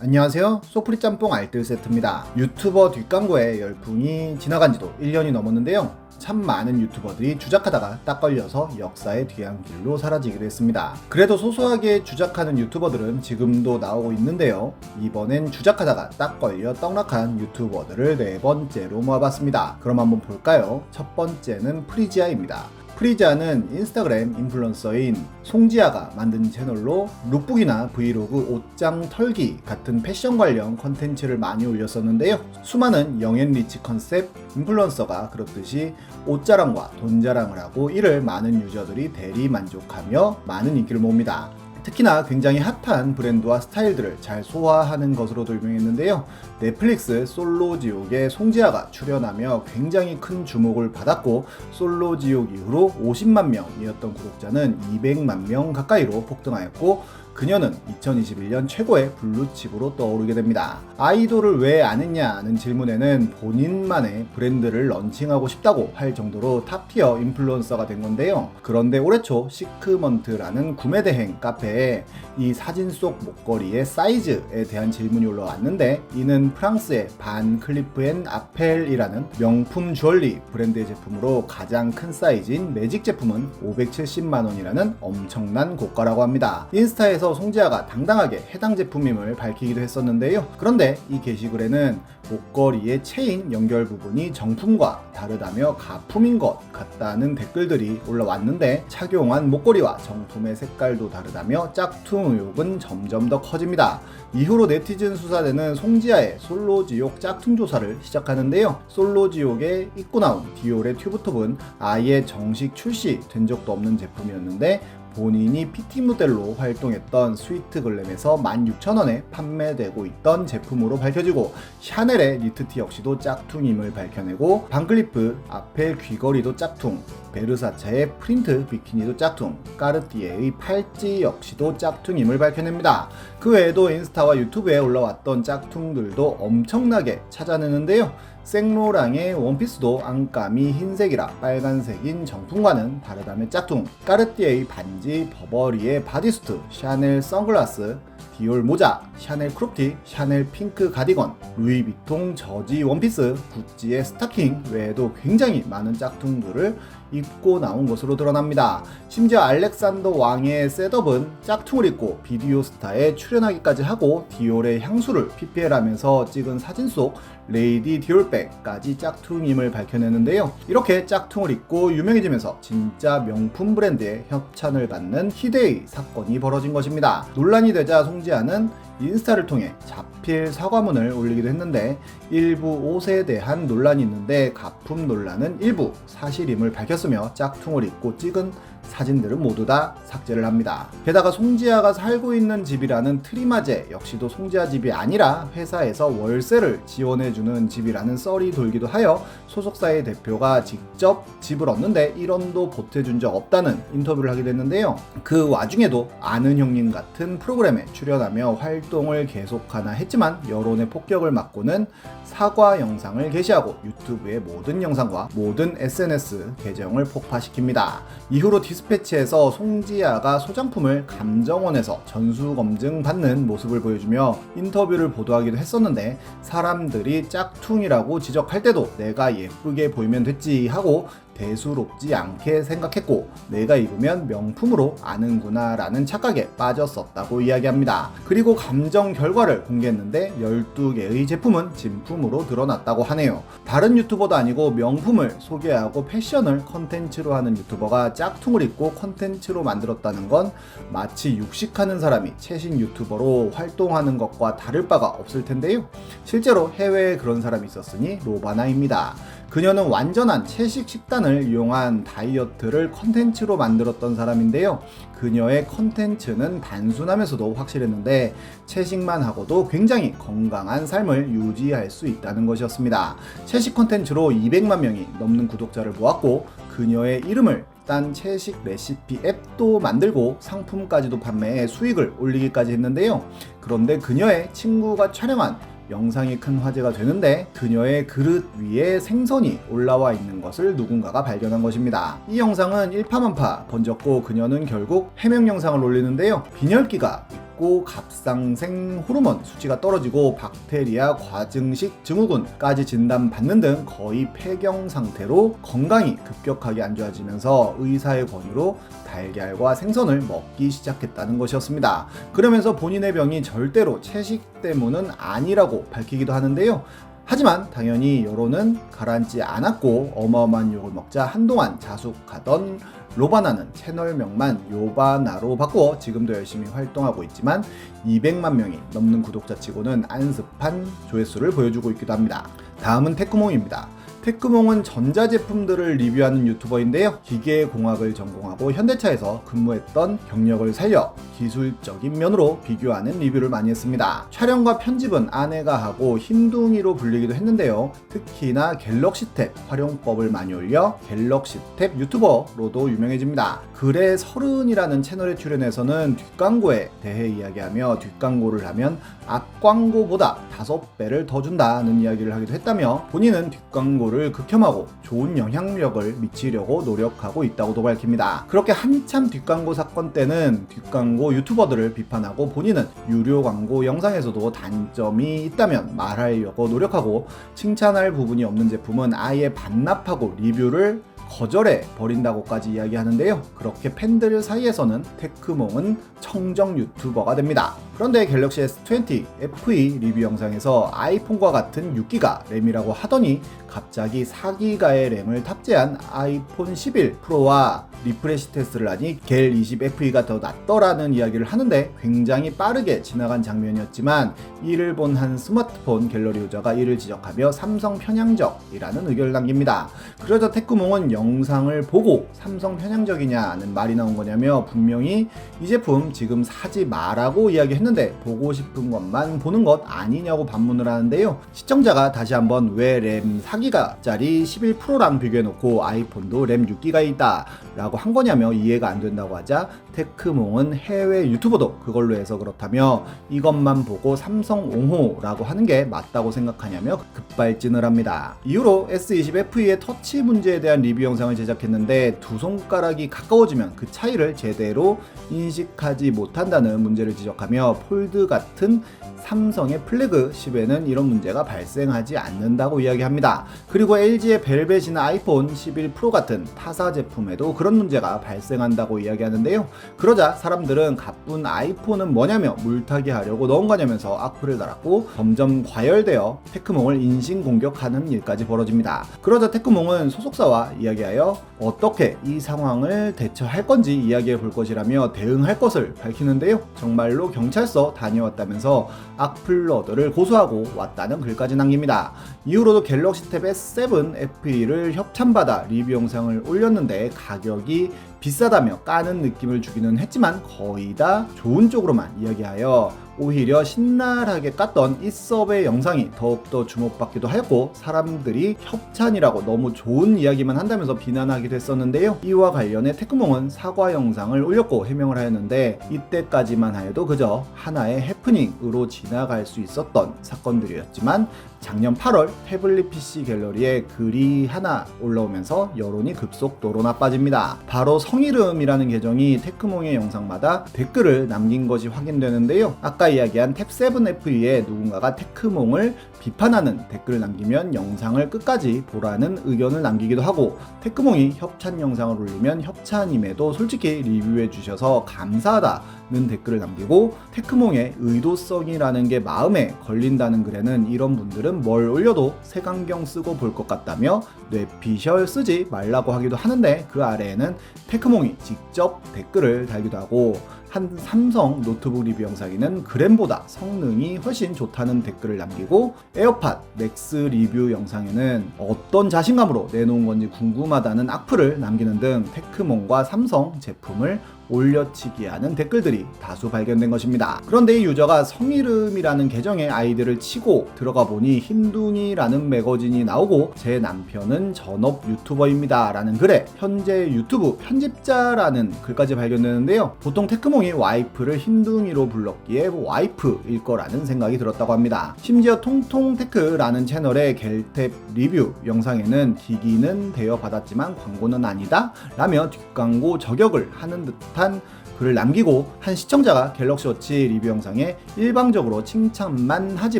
안녕하세요. 소프리 짬뽕 알뜰 세트입니다. 유튜버 뒷광고에 열풍이 지나간 지도 1년이 넘었는데요. 참 많은 유튜버들이 주작하다가 딱 걸려서 역사의 뒤안길로 사라지기도 했습니다. 그래도 소소하게 주작하는 유튜버들은 지금도 나오고 있는데요. 이번엔 주작하다가 딱 걸려 떡락한 유튜버들을 네 번째로 모아봤습니다. 그럼 한번 볼까요? 첫 번째는 프리지아입니다. 프리지아는 인스타그램 인플루언서인 송지아가 만든 채널로 룩북이나 브이로그, 옷장 털기 같은 패션 관련 컨텐츠를 많이 올렸었는데요. 수많은 영앤리치 컨셉 인플루언서가 그렇듯이 옷자랑과 돈자랑을 하고 이를 많은 유저들이 대리 만족하며 많은 인기를 모읍니다. 특히나 굉장히 핫한 브랜드와 스타일들을 잘 소화하는 것으로도 유명했는데요. 넷플릭스 솔로지옥에 송지아가 출연하며 굉장히 큰 주목을 받았고, 솔로지옥 이후로 50만 명이었던 구독자는 200만 명 가까이로 폭등하였고, 그녀는 2021년 최고의 블루칩으로 떠오르게 됩니다. 아이돌을 왜 안 했냐는 질문에는 본인만의 브랜드를 런칭하고 싶다고 할 정도로 탑티어 인플루언서가 된 건데요. 그런데 올해 초 시크먼트라는 구매대행 카페에 이 사진 속 목걸이의 사이즈에 대한 질문이 올라왔는데, 이는 프랑스의 반 클리프 앤 아펠이라는 명품 주얼리 브랜드의 제품으로 가장 큰 사이즈인 매직 제품은 570만 원이라는 엄청난 고가라고 합니다. 인스타에서 송지아가 당당하게 해당 제품임을 밝히기도 했었는데요. 그런데 이 게시글에는 목걸이의 체인 연결 부분이 정품과 다르다며 가품인 것 같다는 댓글들이 올라왔는데, 착용한 목걸이와 정품의 색깔도 다르다며 짝퉁 의혹은 점점 더 커집니다. 이후로 네티즌 수사대는 송지아의 솔로지옥 짝퉁 조사를 시작하는데요. 솔로지옥에 입고 나온 디올의 튜브톱은 아예 정식 출시된 적도 없는 제품이었는데, 본인이 PT 모델로 활동했던 스위트 글램에서 16,000원에 판매되고 있던 제품으로 밝혀지고, 샤넬의 니트티 역시도 짝퉁임을 밝혀내고, 반클리프 아펠 귀걸이도 짝퉁, 베르사체의 프린트 비키니도 짝퉁, 까르띠에의 팔찌 역시도 짝퉁임을 밝혀냅니다. 그 외에도 인스타와 유튜브에 올라왔던 짝퉁들도 엄청나게 찾아내는데요. 생로랑의 원피스도 안감이 흰색이라 빨간색인 정품과는 다르다며 짝퉁, 까르띠에의 반지, 버버리의 바디수트, 샤넬 선글라스, 디올 모자, 샤넬 크롭티, 샤넬 핑크 가디건, 루이비통 저지 원피스, 구찌의 스타킹 외에도 굉장히 많은 짝퉁들을 입고 나온 것으로 드러납니다. 심지어 알렉산더 왕의 셋업은 짝퉁을 입고 비디오 스타에 출연하기까지 하고, 디올의 향수를 PPL하면서 찍은 사진 속 레이디 디올백까지 짝퉁임을 밝혀내는데요. 이렇게 짝퉁을 입고 유명해지면서 진짜 명품 브랜드의 협찬을 받는 희대의 사건이 벌어진 것입니다. 논란이 되자 송지아는 인스타를 통해 자필 사과문을 올리기도 했는데, 일부 옷에 대한 논란이 있는데 가품 논란은 일부 사실임을 밝혔으며, 짝퉁을 입고 찍은 사진들은 모두 다 삭제를 합니다. 게다가 송지아가 살고 있는 집이라는 트리마제 역시도 송지아 집이 아니라 회사에서 월세를 지원해주는 집이라는 썰이 돌기도 하여 소속사의 대표가 직접 집을 얻는데 1원도 보태준 적 없다는 인터뷰를 하게 됐는데요. 그 와중에도 아는 형님 같은 프로그램에 출연하며 활동을 계속하나 했지만, 여론의 폭격을 맞고는 사과 영상을 게시하고 유튜브의 모든 영상과 모든 SNS 계정을 폭파시킵니다. 이후로 디스패치에서 송지아가 소장품을 감정원에서 전수검증 받는 모습을 보여주며 인터뷰를 보도하기도 했었는데, 사람들이 짝퉁이라고 지적할 때도 내가 예쁘게 보이면 됐지 하고 대수롭지 않게 생각했고, 내가 입으면 명품으로 아는구나 라는 착각에 빠졌었다고 이야기합니다. 그리고 감정 결과를 공개했는데 12개의 제품은 진품으로 드러났다고 하네요. 다른 유튜버도 아니고 명품을 소개하고 패션을 컨텐츠로 하는 유튜버가 짝퉁을 입고 컨텐츠로 만들었다는 건 마치 육식하는 사람이 최신 유튜버로 활동하는 것과 다를 바가 없을 텐데요. 실제로 해외에 그런 사람이 있었으니 로바나입니다. 그녀는 완전한 채식 식단을 이용한 다이어트를 컨텐츠로 만들었던 사람인데요. 그녀의 컨텐츠는 단순하면서도 확실했는데, 채식만 하고도 굉장히 건강한 삶을 유지할 수 있다는 것이었습니다. 채식 컨텐츠로 200만 명이 넘는 구독자를 모았고, 그녀의 이름을 딴 채식 레시피 앱도 만들고 상품까지도 판매해 수익을 올리기까지 했는데요. 그런데 그녀의 친구가 촬영한 영상이 큰 화제가 되는데, 그녀의 그릇 위에 생선이 올라와 있는 것을 누군가가 발견한 것입니다. 이 영상은 일파만파 번졌고, 그녀는 결국 해명 영상을 올리는데요. 빈혈기가 있고 갑상생 호르몬 수치가 떨어지고 박테리아 과증식 증후군까지 진단받는 등 거의 폐경 상태로 건강이 급격하게 안 좋아지면서 의사의 권유로 달걀과 생선을 먹기 시작했다는 것이었습니다. 그러면서 본인의 병이 절대로 채식 때문은 아니라고 밝히기도 하는데요. 하지만 당연히 여론은 가라앉지 않았고 어마어마한 욕을 먹자 한동안 자숙하던 로바나는 채널명만 요바나로 바꾸어 지금도 열심히 활동하고 있지만 200만 명이 넘는 구독자치고는 안습한 조회수를 보여주고 있기도 합니다. 다음은 테크몽입니다. 테크몽은 전자제품들을 리뷰하는 유튜버인데요. 기계공학을 전공하고 현대차에서 근무했던 경력을 살려 기술적인 면으로 비교하는 리뷰를 많이 했습니다. 촬영과 편집은 아내가 하고 흰둥이로 불리기도 했는데요. 특히나 갤럭시 탭 활용법을 많이 올려 갤럭시 탭 유튜버로도 유명해집니다. 글의 30이라는 채널에 출연해서는 뒷광고에 대해 이야기하며 뒷광고를 하면 앞광고보다 5배를 더 준다는 이야기를 하기도 했다며 본인은 뒷광고를 극혐하고 좋은 영향력을 미치려고 노력하고 있다고도 밝힙니다. 그렇게 한참 뒷광고 사건 때는 뒷광고 유튜버들을 비판하고 본인은 유료 광고 영상에서도 단점이 있다면 말하려고 노력하고 칭찬할 부분이 없는 제품은 아예 반납하고 리뷰를 거절해 버린다고까지 이야기하는데요. 그렇게 팬들 사이에서는 테크몽은 청정 유튜버가 됩니다. 그런데 갤럭시 S20 FE 리뷰 영상에서 아이폰과 같은 6기가 램이라고 하더니 갑자기 4기가의 램을 탑재한 아이폰 11 프로와 리프레시 테스트를 하니 갤 20 FE가 더 낫더라는 이야기를 하는데 굉장히 빠르게 지나간 장면이었지만 이를 본 한 스마트폰 갤러리 유저가 이를 지적하며 삼성 편향적이라는 의견을 남깁니다. 그러자 테크몽은 영상을 보고 삼성 편향적이냐는 말이 나온 거냐며 분명히 이 제품 지금 사지 마라고 이야기했는데 보고 싶은 것만 보는 것 아니냐고 반문을 하는데요. 시청자가 다시 한번 왜 램 4기가짜리 11 프로랑 비교해놓고 아이폰도 램 6기가 있다 라고 한 거냐며 이해가 안 된다고 하자 테크몽은 해외 유튜버도 그걸로 해서 그렇다며 이것만 보고 삼성 옹호라고 하는 게 맞다고 생각하냐며 급발진을 합니다. 이후로 S20 FE의 터치 문제에 대한 리뷰 영상을 제작했는데 두 손가락이 가까워지면 그 차이를 제대로 인식하지 못한다는 문제를 지적하며 폴드 같은 삼성의 플래그십에는 이런 문제가 발생하지 않는다고 이야기합니다. 그리고 LG의 벨벳이나 아이폰 11 프로 같은 타사 제품에도 그런 문제가 발생한다고 이야기하는데요. 그러자 사람들은 가쁜 아이폰은 뭐냐며 물타기 하려고 넣은 거냐면서 악플을 달았고 점점 과열되어 테크몽을 인신공격하는 일까지 벌어집니다. 그러자 테크몽은 소속사와 이야기하여 어떻게 이 상황을 대처할 건지 이야기해 볼 것이라며 대응할 것을 밝히는데요. 정말로 경찰서 다녀왔다면서 악플러들을 고소하고 왔다는 글까지 남깁니다. 이후로도 갤럭시 탭 S7 FE를 협찬받아 리뷰 영상을 올렸는데 가격이 비싸다며 까는 느낌을 주기는 했지만 거의 다 좋은 쪽으로만 이야기하여 오히려 신랄하게 깠던 이섭의 영상이 더욱더 주목받기도 했고 사람들이 협찬이라고 너무 좋은 이야기만 한다면서 비난하기도 했었는데요. 이와 관련해 테크몽은 사과 영상을 올렸고 해명을 하였는데 이때까지만 해도 그저 하나의 해프닝으로 지나갈 수 있었던 사건들이었지만 작년 8월 태블릿 PC 갤러리에 글이 하나 올라오면서 여론이 급속도로 나빠집니다. 바로 성이름이라는 계정이 테크몽의 영상마다 댓글을 남긴 것이 확인되는데요. 아까 이야기한 탭7 FE에 누군가가 테크몽을 비판하는 댓글을 남기면 영상을 끝까지 보라는 의견을 남기기도 하고 테크몽이 협찬 영상을 올리면 협찬임에도 솔직히 리뷰해 주셔서 감사하다는 댓글을 남기고 테크몽의 의도성이라는 게 마음에 걸린다는 글에는 이런 분들은 뭘 올려도 색안경 쓰고 볼 것 같다며 뇌피셜 쓰지 말라고 하기도 하는데 그 아래에는 테크몽이 직접 댓글을 달기도 하고 한 삼성 노트북 리뷰 영상에는 그램보다 성능이 훨씬 좋다는 댓글을 남기고 에어팟 맥스 리뷰 영상에는 어떤 자신감으로 내놓은 건지 궁금하다는 악플을 남기는 등 테크몽과 삼성 제품을 올려치기 하는 댓글들이 다수 발견된 것입니다. 그런데 이 유저가 성이름이라는 계정의 아이디를 치고 들어가 보니 흰둥이라는 매거진이 나오고 제 남편은 전업 유튜버입니다 라는 글에 현재 유튜브 편집자라는 글까지 발견되는데요. 보통 테크몽이 와이프를 흰둥이로 불렀기에 와이프일 거라는 생각이 들었다고 합니다. 심지어 통통테크라는 채널의 갤탭 리뷰 영상에는 기기는 대여받았지만 광고는 아니다 라며 뒷광고 저격을 하는 듯한 듯한 글을 남기고 한 시청자가 갤럭시워치 리뷰 영상에 일방적으로 칭찬만 하지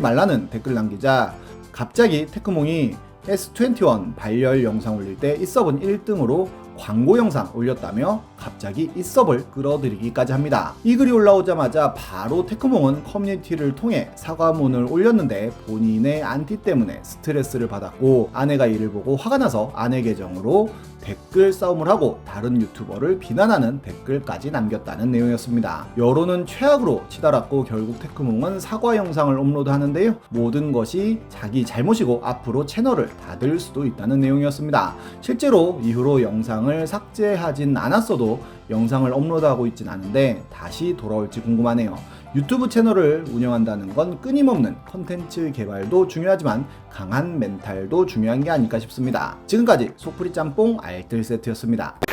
말라는 댓글 남기자 갑자기 테크몽이 S21 발열 영상 올릴 때 이섭은 1등으로 광고 영상 올렸다며 갑자기 이섭을 끌어들이기까지 합니다. 이 글이 올라오자마자 바로 테크몽은 커뮤니티를 통해 사과문을 올렸는데 본인의 안티 때문에 스트레스를 받았고 아내가 이를 보고 화가 나서 아내 계정으로 댓글 싸움을 하고 다른 유튜버를 비난하는 댓글까지 남겼다는 내용이었습니다. 여론은 최악으로 치달았고 결국 테크몽은 사과 영상을 업로드하는데요. 모든 것이 자기 잘못이고 앞으로 채널을 닫을 수도 있다는 내용이었습니다. 실제로 이후로 영상을 삭제하진 않았어도 영상을 업로드하고 있진 않은데 다시 돌아올지 궁금하네요. 유튜브 채널을 운영한다는 건 끊임없는 컨텐츠 개발도 중요하지만 강한 멘탈도 중요한 게 아닐까 싶습니다. 지금까지 속풀이 짬뽕 알뜰 세트였습니다.